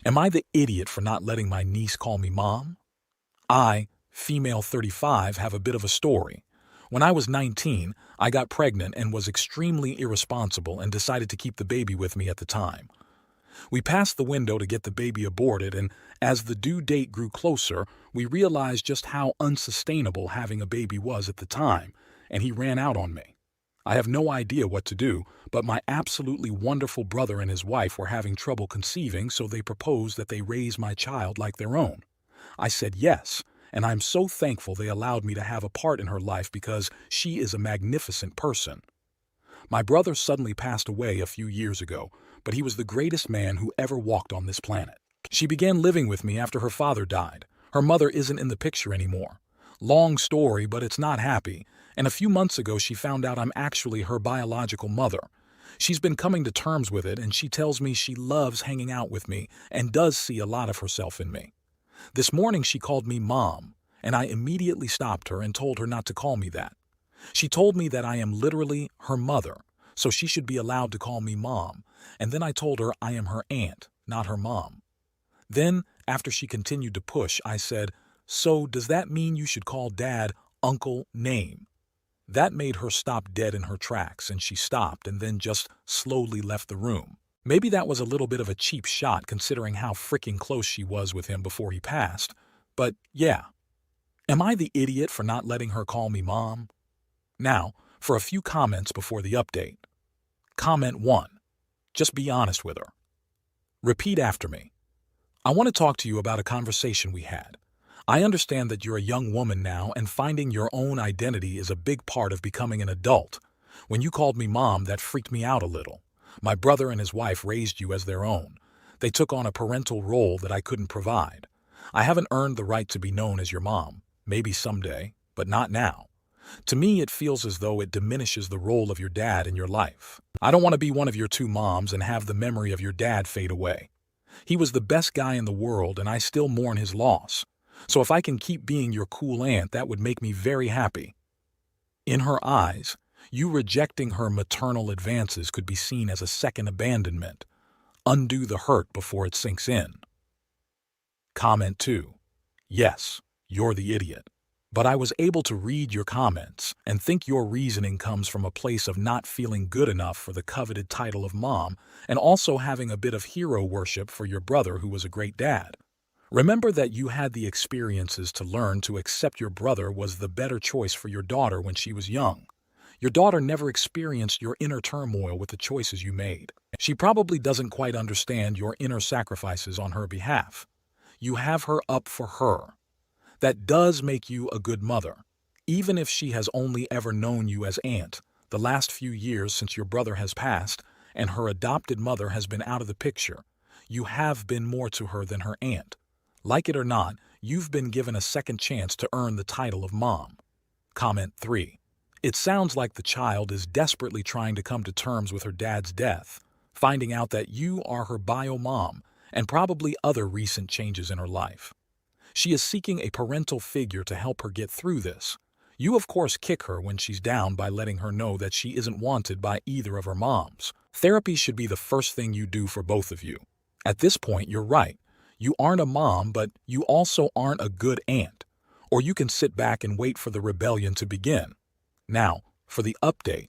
Am I the idiot for not letting my niece call me mom? I, female 35, have a bit of a story. When I was 19, I got pregnant and was extremely irresponsible and decided to keep the baby with me at the time. We passed the window to get the baby aborted, and as the due date grew closer, we realized just how unsustainable having a baby was at the time, and he ran out on me. I have no idea what to do, but my absolutely wonderful brother and his wife were having trouble conceiving, so they proposed that they raise my child like their own. I said yes, and I'm so thankful they allowed me to have a part in her life because she is a magnificent person. My brother suddenly passed away a few years ago, but he was the greatest man who ever walked on this planet. She began living with me after her father died. Her mother isn't in the picture anymore. Long story, but it's not happy, and a few months ago she found out I'm actually her biological mother. She's been coming to terms with it, and she tells me she loves hanging out with me and does see a lot of herself in me. This morning she called me Mom, and I immediately stopped her and told her not to call me that. She told me that I am literally her mother, so she should be allowed to call me Mom, and then I told her I am her aunt, not her mom. Then, after she continued to push, I said, "So does that mean you should call Dad Uncle Name?" That made her stop dead in her tracks, and she stopped and then just slowly left the room. Maybe that was a little bit of a cheap shot considering how freaking close she was with him before he passed, but yeah. Am I the idiot for not letting her call me Mom? Now, for a few comments before the update. Comment 1. Just be honest with her. Repeat after me. I want to talk to you about a conversation we had. I understand that you're a young woman now, and finding your own identity is a big part of becoming an adult. When you called me Mom, that freaked me out a little. My brother and his wife raised you as their own. They took on a parental role that I couldn't provide. I haven't earned the right to be known as your mom. Maybe someday, but not now. To me, it feels as though it diminishes the role of your dad in your life. I don't want to be one of your two moms and have the memory of your dad fade away. He was the best guy in the world, and I still mourn his loss. So if I can keep being your cool aunt, that would make me very happy. In her eyes, you rejecting her maternal advances could be seen as a second abandonment. Undo the hurt before it sinks in. Comment 2. Yes, you're the idiot. But I was able to read your comments and think your reasoning comes from a place of not feeling good enough for the coveted title of mom and also having a bit of hero worship for your brother who was a great dad. Remember that you had the experiences to learn to accept your brother was the better choice for your daughter when she was young. Your daughter never experienced your inner turmoil with the choices you made. She probably doesn't quite understand your inner sacrifices on her behalf. You have her up for her. That does make you a good mother, even if she has only ever known you as aunt the last few years since your brother has passed and her adopted mother has been out of the picture. You have been more to her than her aunt. Like it or not, you've been given a second chance to earn the title of mom. Comment 3. It sounds like the child is desperately trying to come to terms with her dad's death, finding out that you are her bio mom, and probably other recent changes in her life. She is seeking a parental figure to help her get through this. You of course kick her when she's down by letting her know that she isn't wanted by either of her moms. Therapy should be the first thing you do for both of you. At this point, you're right. You aren't a mom, but you also aren't a good aunt. Or you can sit back and wait for the rebellion to begin. Now, for the update.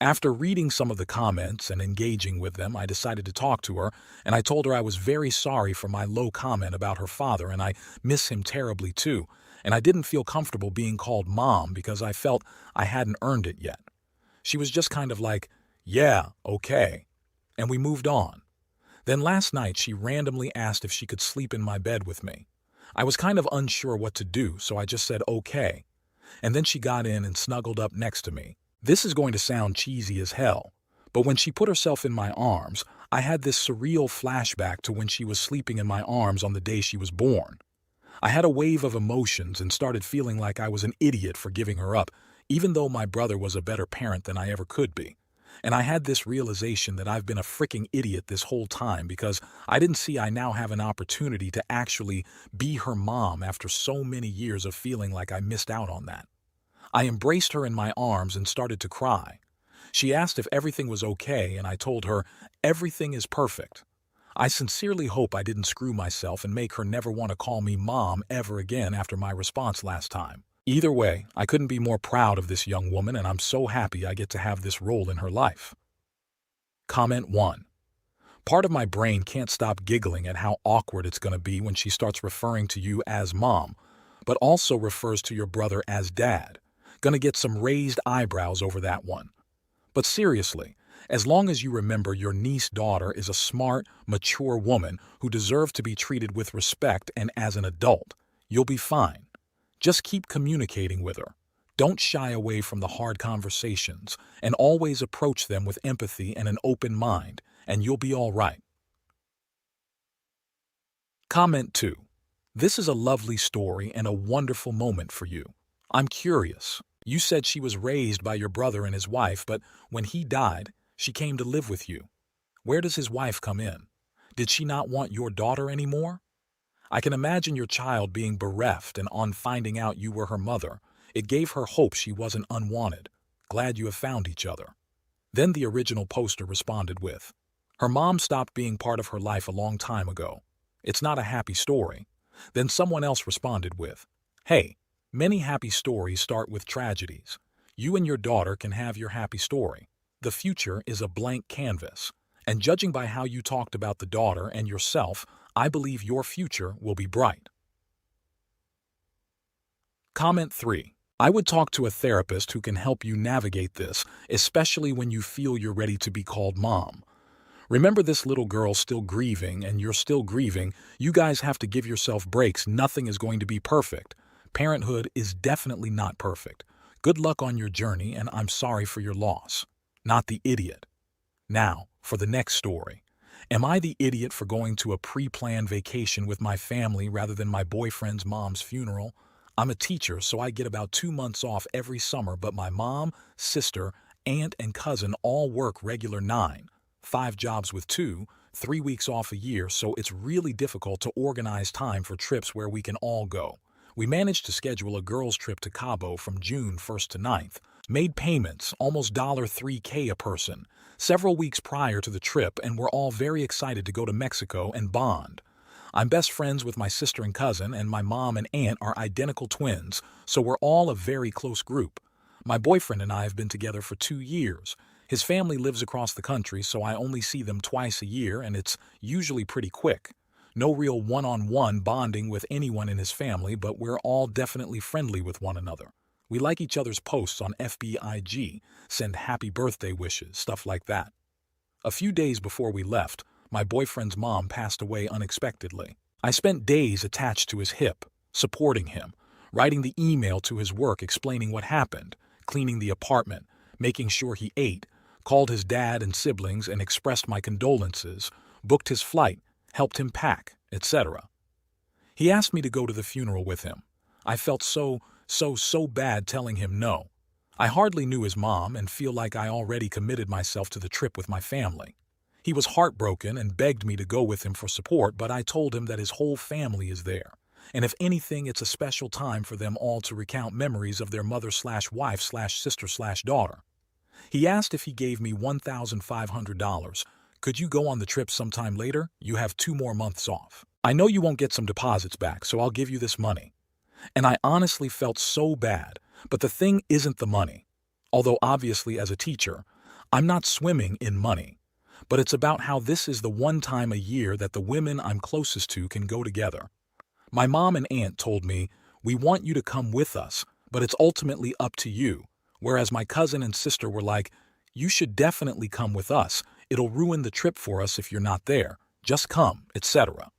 After reading some of the comments and engaging with them, I decided to talk to her, and I told her I was very sorry for my low comment about her father, and I miss him terribly too, and I didn't feel comfortable being called mom because I felt I hadn't earned it yet. She was just kind of like, yeah, okay, and we moved on. Then last night she randomly asked if she could sleep in my bed with me. I was kind of unsure what to do, so I just said okay, and then she got in and snuggled up next to me. This is going to sound cheesy as hell, but when she put herself in my arms, I had this surreal flashback to when she was sleeping in my arms on the day she was born. I had a wave of emotions and started feeling like I was an idiot for giving her up, even though my brother was a better parent than I ever could be. And I had this realization that I've been a freaking idiot this whole time because I didn't see I now have an opportunity to actually be her mom after so many years of feeling like I missed out on that. I embraced her in my arms and started to cry. She asked if everything was okay, and I told her, everything is perfect. I sincerely hope I didn't screw myself and make her never want to call me mom ever again after my response last time. Either way, I couldn't be more proud of this young woman, and I'm so happy I get to have this role in her life. Comment 1. Part of my brain can't stop giggling at how awkward it's going to be when she starts referring to you as mom, but also refers to your brother as dad. Gonna get some raised eyebrows over that one. But seriously, as long as you remember your niece's daughter is a smart, mature woman who deserves to be treated with respect and as an adult, you'll be fine. Just keep communicating with her. Don't shy away from the hard conversations, and always approach them with empathy and an open mind, and you'll be all right. Comment 2. This is a lovely story and a wonderful moment for you. I'm curious. You said she was raised by your brother and his wife, but when he died, she came to live with you. Where does his wife come in? Did she not want your daughter anymore? I can imagine your child being bereft, and on finding out you were her mother, it gave her hope she wasn't unwanted. Glad you have found each other. Then the original poster responded with, her mom stopped being part of her life a long time ago. It's not a happy story. Then someone else responded with, hey, many happy stories start with tragedies. You and your daughter can have your happy story. The future is a blank canvas, and judging by how you talked about the daughter and yourself, I believe your future will be bright. Comment 3. I would talk to a therapist who can help you navigate this, especially when you feel you're ready to be called mom. Remember, this little girl's still grieving, and you're still grieving. You guys have to give yourself breaks. Nothing is going to be perfect. Parenthood is definitely not perfect. Good luck on your journey, and I'm sorry for your loss. Not the idiot. Now, for the next story. Am I the idiot for going to a pre-planned vacation with my family rather than my boyfriend's mom's funeral? I'm a teacher, so I get about 2 months off every summer, but my mom, sister, aunt, and cousin all work regular 9, 5 jobs with 2, 3 weeks off a year, so it's really difficult to organize time for trips where we can all go. We managed to schedule a girls' trip to Cabo from June 1st to 9th, made payments, almost $3K a person, several weeks prior to the trip, and we're all very excited to go to Mexico and bond. I'm best friends with my sister and cousin, and my mom and aunt are identical twins, so we're all a very close group. My boyfriend and I have been together for 2 years. His family lives across the country, so I only see them twice a year, and it's usually pretty quick. No real one-on-one bonding with anyone in his family, but we're all definitely friendly with one another. We like each other's posts on FBIG, send happy birthday wishes, stuff like that. A few days before we left, my boyfriend's mom passed away unexpectedly. I spent days attached to his hip, supporting him, writing the email to his work explaining what happened, cleaning the apartment, making sure he ate, called his dad and siblings and expressed my condolences, booked his flight, helped him pack, etc. He asked me to go to the funeral with him. I felt so bad telling him no. I hardly knew his mom and feel like I already committed myself to the trip with my family. He was heartbroken and begged me to go with him for support, but I told him that his whole family is there. And if anything, it's a special time for them all to recount memories of their mother/wife/sister/daughter. He asked if he gave me $1,500. Could you go on the trip sometime later? You have 2 more months off. I know you won't get some deposits back, so I'll give you this money. And I honestly felt so bad, but the thing isn't the money. Although obviously as a teacher, I'm not swimming in money. But it's about how this is the one time a year that the women I'm closest to can go together. My mom and aunt told me, we want you to come with us, but it's ultimately up to you. Whereas my cousin and sister were like, you should definitely come with us. It'll ruin the trip for us if you're not there. Just come, etc.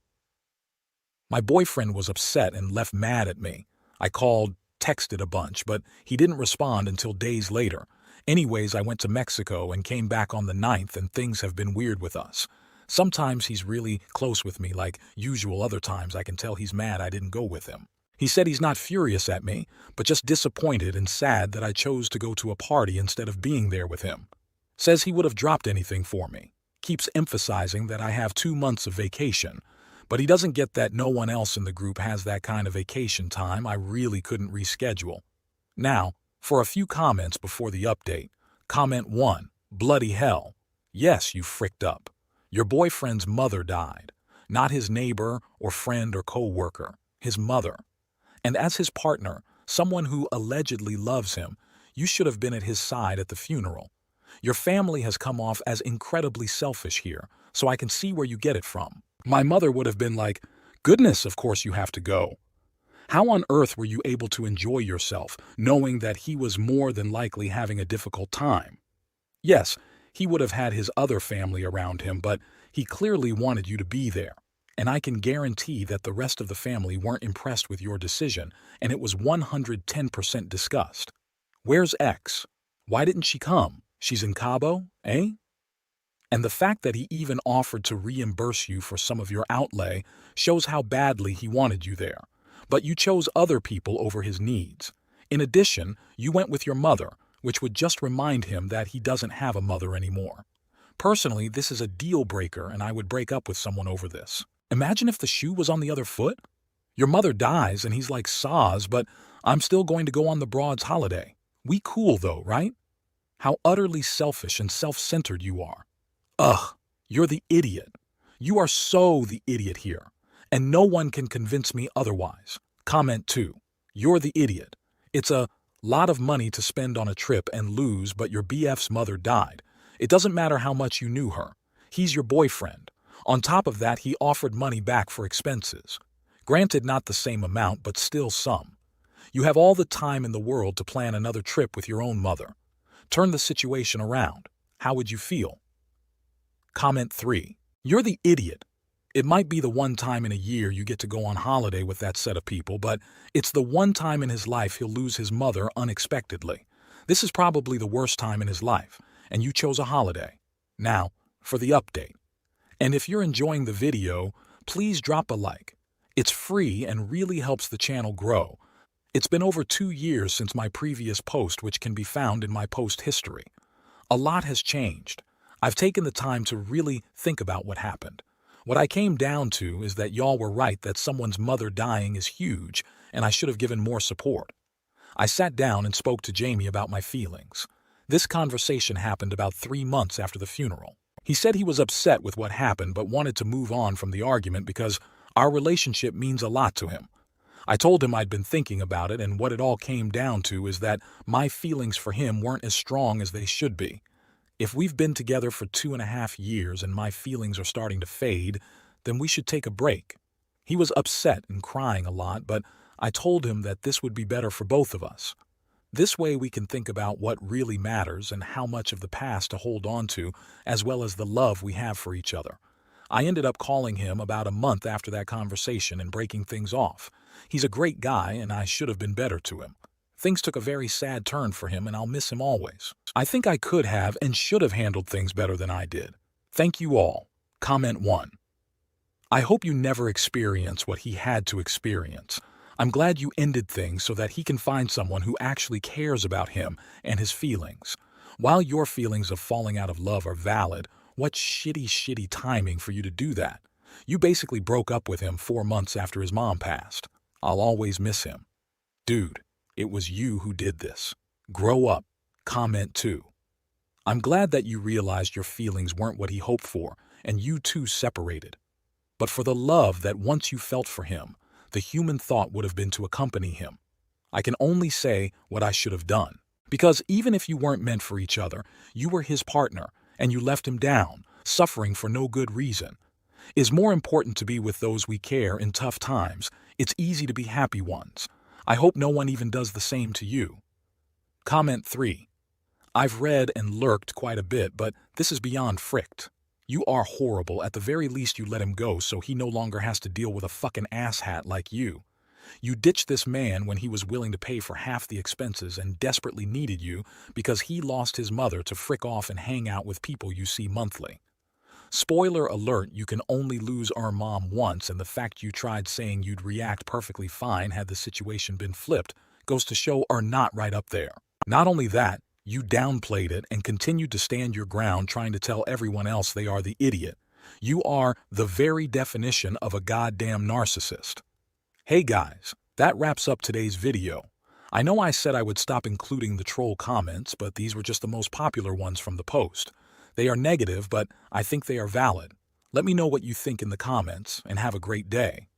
My boyfriend was upset and left mad at me. I called, texted a bunch, but he didn't respond until days later. Anyways, I went to Mexico and came back on the 9th, and things have been weird with us. Sometimes he's really close with me like usual, other times I can tell he's mad I didn't go with him. He said he's not furious at me, but just disappointed and sad that I chose to go to a party instead of being there with him. Says he would have dropped anything for me. Keeps emphasizing that I have 2 months of vacation, but he doesn't get that no one else in the group has that kind of vacation time. I really couldn't reschedule. Now, for a few comments before the update. Comment 1. Bloody hell. Yes, you fricked up. Your boyfriend's mother died, not his neighbor or friend or co-worker, his mother. And as his partner, someone who allegedly loves him, you should have been at his side at the funeral. Your family has come off as incredibly selfish here, so I can see where you get it from. My mother would have been like, "Goodness, of course you have to go." How on earth were you able to enjoy yourself, knowing that he was more than likely having a difficult time? Yes, he would have had his other family around him, but he clearly wanted you to be there. And I can guarantee that the rest of the family weren't impressed with your decision, and it was 110% discussed. Where's X? Why didn't she come? She's in Cabo, eh? And the fact that he even offered to reimburse you for some of your outlay shows how badly he wanted you there. But you chose other people over his needs. In addition, you went with your mother, which would just remind him that he doesn't have a mother anymore. Personally, this is a deal breaker, and I would break up with someone over this. Imagine if the shoe was on the other foot. Your mother dies, and he's like, "Saws, but I'm still going to go on the broad's holiday." We cool though, right? How utterly selfish and self-centered you are. Ugh, you're the idiot. You are so the idiot here, and no one can convince me otherwise. Comment 2. You're the idiot. It's a lot of money to spend on a trip and lose, but your BF's mother died. It doesn't matter how much you knew her. He's your boyfriend. On top of that, he offered money back for expenses. Granted, not the same amount, but still some. You have all the time in the world to plan another trip with your own mother. Turn the situation around. How would you feel? Comment 3. You're the idiot. It might be the one time in a year you get to go on holiday with that set of people, but it's the one time in his life he'll lose his mother unexpectedly. This is probably the worst time in his life, and you chose a holiday. Now, for the update. And if you're enjoying the video, please drop a like. It's free and really helps the channel grow. It's been over 2 years since my previous post, which can be found in my post history. A lot has changed. I've taken the time to really think about what happened. What I came down to is that y'all were right that someone's mother dying is huge, and I should have given more support. I sat down and spoke to Jamie about my feelings. This conversation happened about 3 months after the funeral. He said he was upset with what happened but wanted to move on from the argument because our relationship means a lot to him. I told him I'd been thinking about it, and what it all came down to is that my feelings for him weren't as strong as they should be. If we've been together for 2.5 years and my feelings are starting to fade, then we should take a break. He was upset and crying a lot, but I told him that this would be better for both of us. This way we can think about what really matters and how much of the past to hold on to, as well as the love we have for each other. I ended up calling him about a month after that conversation and breaking things off. He's a great guy, and I should have been better to him. Things took a very sad turn for him, and I'll miss him always. I think I could have and should have handled things better than I did. Thank you all. Comment 1. I hope you never experience what he had to experience. I'm glad you ended things so that he can find someone who actually cares about him and his feelings. While your feelings of falling out of love are valid, what shitty timing for you to do that. You basically broke up with him 4 months after his mom passed. I'll always miss him. Dude, it was you who did this. Grow up. Comment 2. I'm glad that you realized your feelings weren't what he hoped for, and you two separated. But for the love that once you felt for him, the human thought would have been to accompany him. I can only say what I should have done. Because even if you weren't meant for each other, you were his partner, and you left him down, suffering for no good reason. It's more important to be with those we care in tough times. It's easy to be happy ones. I hope no one even does the same to you. Comment 3. I've read and lurked quite a bit, but this is beyond fricked. You are horrible. At the very least you let him go so he no longer has to deal with a fucking asshat like you. You ditched this man when he was willing to pay for half the expenses and desperately needed you because he lost his mother to frick off and hang out with people you see monthly. Spoiler alert, you can only lose our mom once, and the fact you tried saying you'd react perfectly fine had the situation been flipped goes to show are not right up there. Not only that, you downplayed it and continued to stand your ground trying to tell everyone else they are the idiot. You are the very definition of a goddamn narcissist. Hey guys, that wraps up today's video. I know I said I would stop including the troll comments, but these were just the most popular ones from the post. They are negative, but I think they are valid. Let me know what you think in the comments and have a great day.